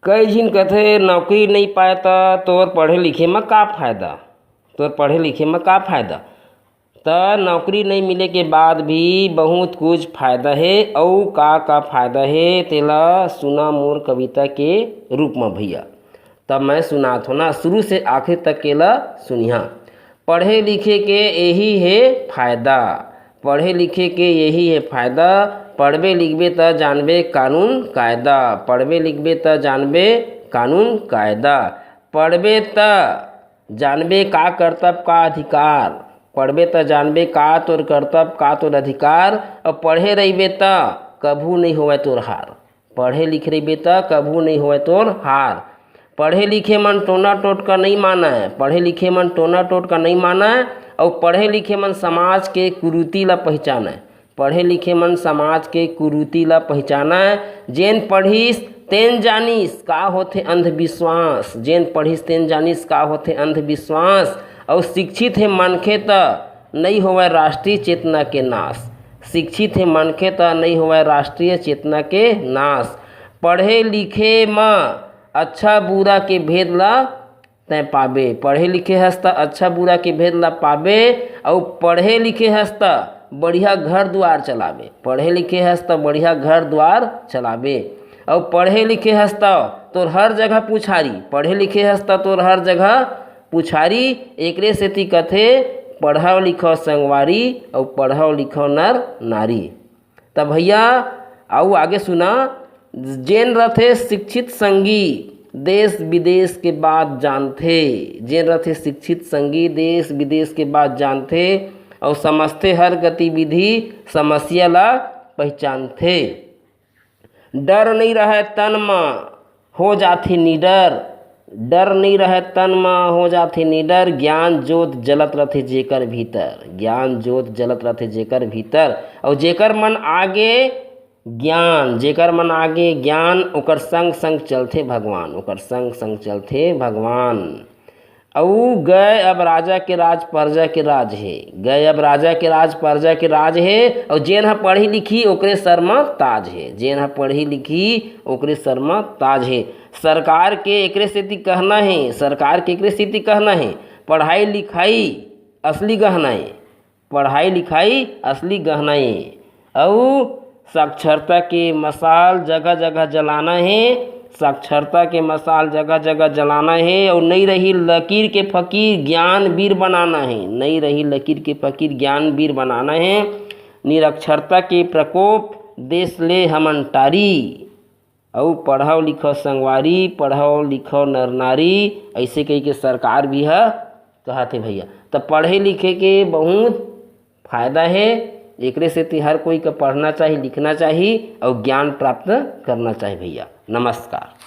कई झिन कथे नौकरी नहीं पाए त तोर पढ़े लिखे में का फ़ायदा। तोर पढ़े लिखे में का फ़ायदा। त नौकरी नहीं मिले के बाद भी बहुत कुछ फ़ायदा है। और का फ़ायदा है तेला सुना मोर कविता के रूप में भैया। तब मैं सुनात हो ना, शुरू से आखिर तक के ला सुनिया। पढ़े लिखे के यही है फ़ायदा, पढ़े लिखे के यही है फ़ायदा। पढ़बे लिखबे त जानबे कानून कायदा, पढ़बे लिखबे त जानबे कानून कायदा। पढ़बे त जानबे का कर्तव्य का अधिकार, पढ़बे त जानबे का तोर कर्तव्य का तोर अधिकार। और पढ़े रहिबे त कभू नहीं होवे तोर हार, पढ़े लिख रहिबे त कभू नहीं होवे तोर हार। पढ़े लिखे मन टोना टोटका नहीं माना है, पढ़े लिखे मन टोना टोटका नहीं माना है। और पढ़े लिखे मन समाज के कुरीति ला पहचाना है, पढ़े लिखे मन समाज के कुरीति ला पहचाना है। जेन पढ़िस तेन जानिस का होथे अंधविश्वास, जेन पढ़िस तेन जानिस का होथे अंधविश्वास। और शिक्षित है मनखे त नहीं होवे राष्ट्रीय चेतना के नाश, शिक्षित है मनखे त नहीं होवे राष्ट्रीय चेतना के नाश। पढ़े लिखे में अच्छा बुरा के भेद ला तय पाबे, पढ़े लिखे हस त अच्छा बुरा के भेद ला पाबे। और पढ़े लिखे हस त बढ़िया घर द्वार चलाबे, पढ़े लिखे हस त बढ़िया घर द्वार चलाबे। और पढ़े लिखे हस त तोर हर जगह पुछारी, पढ़े लिखे हस त तोर हर जगह पुछारी। एकरे सेती कथे पढ़ाओ लिखो संगवारी और पढ़ाओ लिखो नर नारी। तब भैया आओ आगे सुना। जेन रथे शिक्षित संगी देश विदेश के बात जानथे, जेन रथे शिक्षित संगी देश विदेश के बात जानथे। और समझथे हर गतिविधि समस्या ला पहचानथे। डर नहीं रहे तन में हो जाथे निडर, डर नहीं रहे तन में हो जाथे निडर। ज्ञान जोत जलत रथे जेकर भीतर, ज्ञान जोत जलत रथे जेकर भीतर। और जेकर मन आगे ज्ञान, जेकर मन आगे ज्ञान ओकर संग संग चलथे भगवान, ओकर संग संग चलथे भगवान। औ गए अब राजा के राज प्रजा के राज है, गए अब राजा के राज प्रजा के राज है। और जेन ह पढ़ी लिखी ओकरे सर में ताज है, जेन ह पढ़ी लिखी ओकरे सर में ताज है। सरकार के एकरे सेती कहना है, सरकार के एकरे सेती कहना है पढ़ाई लिखाई असली गहना है, पढ़ाई लिखाई असली गहना है। और साक्षरता के मसाल जगह जगह जलाना है, साक्षरता के मसाल जगह जगह जलाना है। और नहीं रही लकीर के फकीर ज्ञान वीर बनाना है, नहीं रही लकीर के फकीर ज्ञान वीर बनाना है। निरक्षरता के प्रकोप देश ले हमन टारी। और पढ़ाओ लिखो संगवारी, पढ़ाओ लिखो नर नारी, ऐसे कही के सरकार भी है कहते भैया। तो पढ़े लिखे के बहुत फायदा है। एकरे से हर कोई का पढ़ना चाहिए, लिखना चाहिए और ज्ञान प्राप्त करना चाहिए भैया। नमस्कार।